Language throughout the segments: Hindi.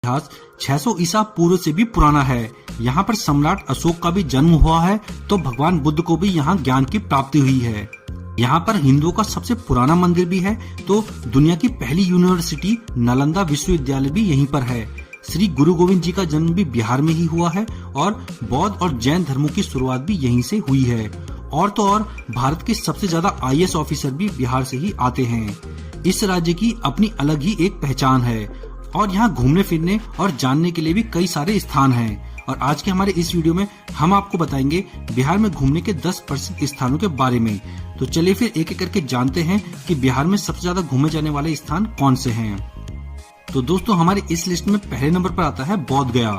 इतिहास 600 ईसा पूर्व से भी पुराना है। यहाँ पर सम्राट अशोक का भी जन्म हुआ है, तो भगवान बुद्ध को भी यहाँ ज्ञान की प्राप्ति हुई है। यहाँ पर हिंदुओं का सबसे पुराना मंदिर भी है, तो दुनिया की पहली यूनिवर्सिटी नालंदा विश्वविद्यालय भी यहीं पर है। श्री गुरु गोविंद जी का जन्म भी बिहार में ही हुआ है और बौद्ध और जैन धर्मों की शुरुआत भी यहीं से हुई है। और तो और भारत के सबसे ज्यादा IAS ऑफिसर भी बिहार से ही आते हैं। इस राज्य की अपनी अलग ही एक पहचान है और यहाँ घूमने फिरने और जानने के लिए भी कई सारे स्थान हैं। और आज के हमारे इस वीडियो में हम आपको बताएंगे बिहार में घूमने के 10 प्रसिद्ध स्थानों के बारे में। तो चलिए फिर एक एक करके जानते हैं कि बिहार में सबसे ज्यादा घूमे जाने वाले स्थान कौन से हैं। तो दोस्तों हमारे इस लिस्ट में पहले नंबर पर आता है बोध गया।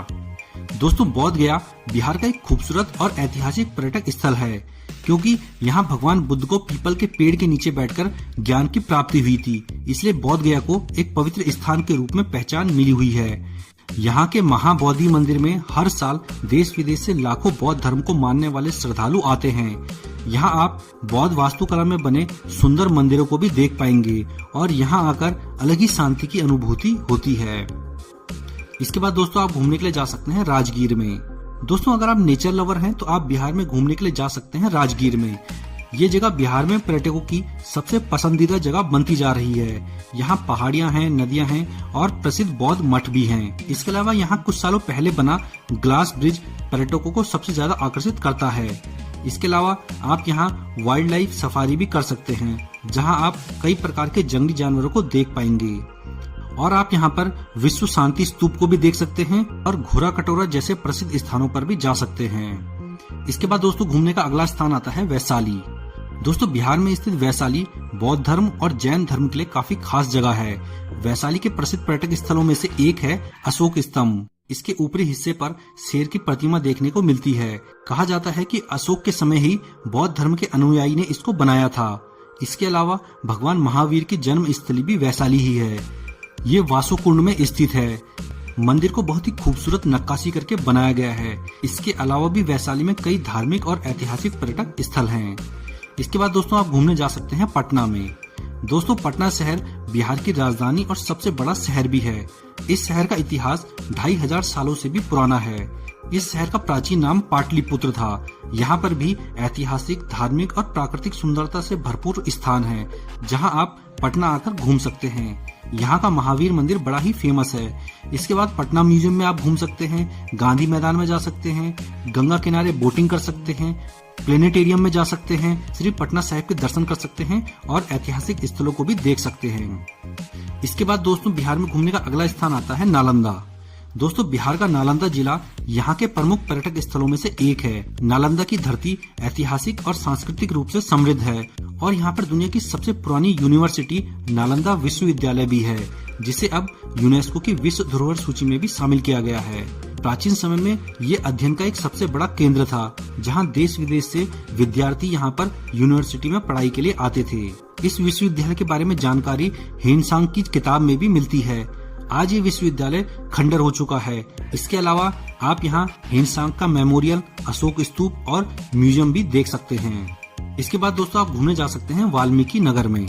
दोस्तों बोध गया बिहार का एक खूबसूरत और ऐतिहासिक पर्यटक स्थल है, क्योंकि यहाँ भगवान बुद्ध को पीपल के पेड़ के नीचे बैठकर ज्ञान की प्राप्ति हुई थी, इसलिए बोध गया को एक पवित्र स्थान के रूप में पहचान मिली हुई है। यहाँ के महाबोधि मंदिर में हर साल देश विदेश से लाखों बौद्ध धर्म को मानने वाले श्रद्धालु आते हैं। यहाँ आप बौद्ध वास्तुकला में बने सुंदर मंदिरों को भी देख पाएंगे और यहाँ आकर अलग ही शांति की अनुभूति होती है। इसके बाद दोस्तों आप घूमने के लिए जा सकते हैं राजगीर में। दोस्तों अगर आप नेचर लवर हैं तो आप बिहार में घूमने के लिए जा सकते हैं राजगीर में। ये जगह बिहार में पर्यटकों की सबसे पसंदीदा जगह बनती जा रही है। यहाँ पहाड़ियाँ हैं, नदियाँ हैं और प्रसिद्ध बौद्ध मठ भी हैं। इसके अलावा यहाँ कुछ सालों पहले बना ग्लास ब्रिज पर्यटकों को सबसे ज्यादा आकर्षित करता है। इसके अलावा आप यहाँ वाइल्ड लाइफ सफारी भी कर सकते हैं, जहाँ आप कई प्रकार के जंगली जानवरों को देख पाएंगे। और आप यहाँ पर विश्व शांति स्तूप को भी देख सकते हैं और घोड़ा कटोरा जैसे प्रसिद्ध स्थानों पर भी जा सकते हैं। इसके बाद दोस्तों घूमने का अगला स्थान आता है वैशाली। दोस्तों बिहार में स्थित वैशाली बौद्ध धर्म और जैन धर्म के लिए काफी खास जगह है। वैशाली के प्रसिद्ध पर्यटक स्थलों में से एक है अशोक स्तंभ। इसके ऊपरी हिस्से पर शेर की प्रतिमा देखने को मिलती है। कहा जाता है कि अशोक के समय ही बौद्ध धर्म के अनुयायी ने इसको बनाया था। इसके अलावा भगवान महावीर की जन्म स्थली भी वैशाली ही है। ये वासुकुंड में स्थित है। मंदिर को बहुत ही खूबसूरत नक्काशी करके बनाया गया है। इसके अलावा भी वैशाली में कई धार्मिक और ऐतिहासिक पर्यटक स्थल हैं। इसके बाद दोस्तों आप घूमने जा सकते हैं पटना में। दोस्तों पटना शहर बिहार की राजधानी और सबसे बड़ा शहर भी है। इस शहर का इतिहास 2500 सालों से भी पुराना है। इस शहर का प्राचीन नाम पाटलिपुत्र था। यहाँ पर भी ऐतिहासिक, धार्मिक और प्राकृतिक सुंदरता से भरपूर स्थान है, जहाँ आप पटना आकर घूम सकते हैं। यहाँ का महावीर मंदिर बड़ा ही फेमस है। इसके बाद पटना म्यूजियम में आप घूम सकते हैं, गांधी मैदान में जा सकते हैं, गंगा किनारे बोटिंग कर सकते हैं, प्लेनेटेरियम में जा सकते हैं, श्री पटना साहिब के दर्शन कर सकते हैं और ऐतिहासिक स्थलों को भी देख सकते हैं। इसके बाद दोस्तों बिहार में घूमने का अगला स्थान आता है नालंदा। दोस्तों बिहार का नालंदा जिला यहाँ के प्रमुख पर्यटक स्थलों में से एक है। नालंदा की धरती ऐतिहासिक और सांस्कृतिक रूप से समृद्ध है और यहाँ पर दुनिया की सबसे पुरानी यूनिवर्सिटी नालंदा विश्वविद्यालय भी है, जिसे अब यूनेस्को की विश्व धरोहर सूची में भी शामिल किया गया है। प्राचीन समय में ये अध्ययन का एक सबसे बड़ा केंद्र था, जहाँ देश विदेश से विद्यार्थी यहाँ पर यूनिवर्सिटी में पढ़ाई के लिए आते थे। इस विश्वविद्यालय के बारे में जानकारी हेनसांग की किताब में भी मिलती है। आज ये विश्वविद्यालय खंडर हो चुका है। इसके अलावा आप यहाँ हेनसांग का मेमोरियल, अशोक स्तूप और म्यूजियम भी देख सकते हैं। इसके बाद दोस्तों आप घूमने जा सकते हैं वाल्मीकि नगर में।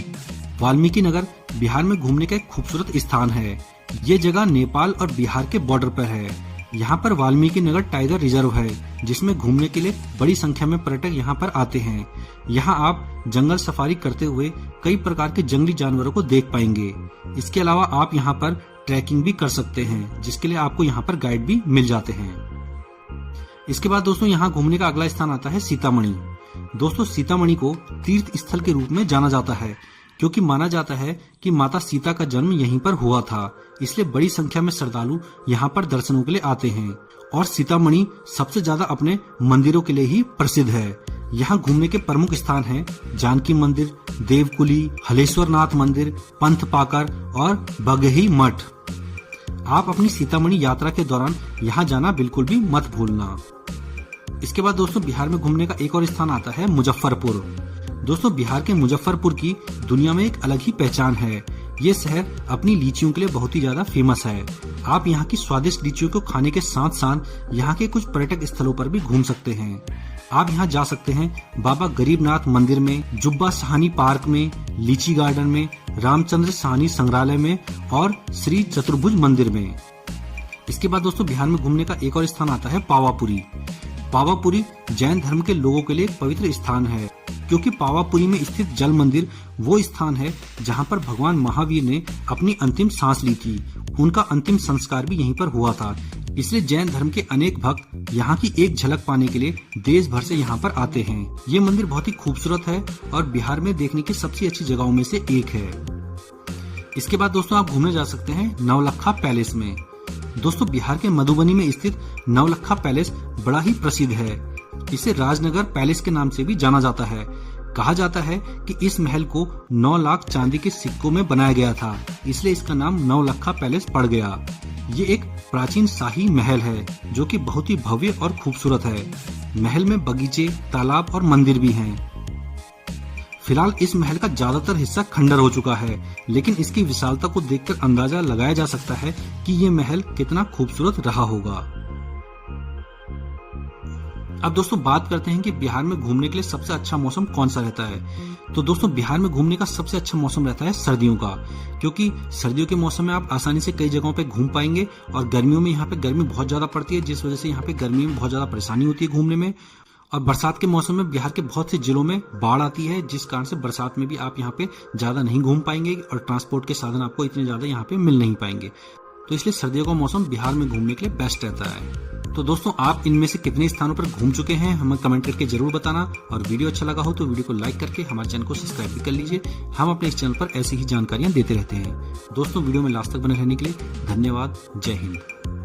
वाल्मीकि नगर बिहार में घूमने का एक खूबसूरत स्थान है। ये जगह नेपाल और बिहार के बॉर्डर पर है। यहाँ पर वाल्मीकि नगर टाइगर रिजर्व है, जिसमें घूमने के लिए बड़ी संख्या में पर्यटक यहाँ पर आते हैं। यहाँ आप जंगल सफारी करते हुए कई प्रकार के जंगली जानवरों को देख पाएंगे। इसके अलावा आप यहाँ पर ट्रैकिंग भी कर सकते हैं, जिसके लिए आपको यहाँ पर गाइड भी मिल जाते हैं। इसके बाद दोस्तों यहाँ घूमने का अगला स्थान आता है सीतामढ़ी। दोस्तों सीतामढ़ी को तीर्थ स्थल के रूप में जाना जाता है, क्योंकि माना जाता है कि माता सीता का जन्म यहीं पर हुआ था। इसलिए बड़ी संख्या में श्रद्धालु यहाँ पर दर्शनों के लिए आते हैं और सीतामढ़ी सबसे ज्यादा अपने मंदिरों के लिए ही प्रसिद्ध है। यहाँ घूमने के प्रमुख स्थान हैं जानकी मंदिर, देवकुली, हलेश्वर नाथ मंदिर, पंथ पाकर और बगही मठ। आप अपनी सीतामढ़ी यात्रा के दौरान यहाँ जाना बिल्कुल भी मत भूलना। इसके बाद दोस्तों बिहार में घूमने का एक और स्थान आता है मुजफ्फरपुर। दोस्तों बिहार के मुजफ्फरपुर की दुनिया में एक अलग ही पहचान है। ये शहर अपनी लीचियों के लिए बहुत ही ज्यादा फेमस है। आप यहाँ की स्वादिष्ट लीचियों को खाने के साथ साथ यहाँ के कुछ पर्यटक स्थलों पर भी घूम सकते हैं। आप यहाँ जा सकते हैं बाबा गरीबनाथ मंदिर में, जुब्बा साहनी पार्क में, लीची गार्डन में, रामचंद्र साहनी संग्रहालय में और श्री चतुर्भुज मंदिर में। इसके बाद दोस्तों बिहार में घूमने का एक और स्थान आता है पावापुरी। पावापुरी जैन धर्म के लोगों के लिए एक पवित्र स्थान है, क्योंकि पावापुरी में स्थित जल मंदिर वो स्थान है जहां पर भगवान महावीर ने अपनी अंतिम सांस ली थी। उनका अंतिम संस्कार भी यहीं पर हुआ था। इसलिए जैन धर्म के अनेक भक्त यहाँ की एक झलक पाने के लिए देश भर से यहाँ पर आते हैं। ये मंदिर बहुत ही खूबसूरत है और बिहार में देखने की सबसे अच्छी जगहों में से एक है। इसके बाद दोस्तों आप घूमने जा सकते हैं नवलखा पैलेस में। दोस्तों बिहार के मधुबनी में स्थित नवलखा पैलेस बड़ा ही प्रसिद्ध है। इसे राजनगर पैलेस के नाम से भी जाना जाता है। कहा जाता है कि इस महल को 9 लाख चांदी के सिक्कों में बनाया गया था, इसलिए इसका नाम नवलखा पैलेस पड़ गया। ये एक प्राचीन शाही महल है जो कि बहुत ही भव्य और खूबसूरत है। महल में बगीचे, तालाब और मंदिर भी हैं। फिलहाल इस महल का ज्यादातर हिस्सा खंडर हो चुका है, लेकिन इसकी विशालता को देखकर अंदाजा लगाया जा सकता है कि ये महल कितना खूबसूरत रहा होगा। अब दोस्तों बात करते हैं कि बिहार में घूमने के लिए सबसे अच्छा मौसम कौन सा रहता है। तो दोस्तों बिहार में घूमने का सबसे अच्छा मौसम रहता है सर्दियों का, क्योंकि सर्दियों के मौसम में आप आसानी से कई जगहों पे घूम पाएंगे। और गर्मियों में यहाँ पे गर्मी बहुत ज्यादा पड़ती है, जिस वजह से यहाँ पे गर्मी में बहुत ज्यादा परेशानी होती है घूमने में। और बरसात के मौसम में बिहार के बहुत से जिलों में बाढ़ आती है, जिस कारण से बरसात में भी आप यहाँ पे ज्यादा नहीं घूम पाएंगे और ट्रांसपोर्ट के साधन आपको इतने ज्यादा यहाँ पे मिल नहीं पाएंगे। तो इसलिए सर्दियों का मौसम बिहार में घूमने के लिए बेस्ट रहता है। तो दोस्तों आप इनमें से कितने स्थानों पर घूम चुके हैं हमें कमेंट करके जरूर बताना। और वीडियो अच्छा लगा हो तो वीडियो को लाइक करके हमारे चैनल को सब्सक्राइब भी कर लीजिए। हम अपने इस चैनल पर ऐसी ही जानकारियां देते रहते हैं। दोस्तों वीडियो में लास्ट तक बने रहने के लिए धन्यवाद। जय हिंद।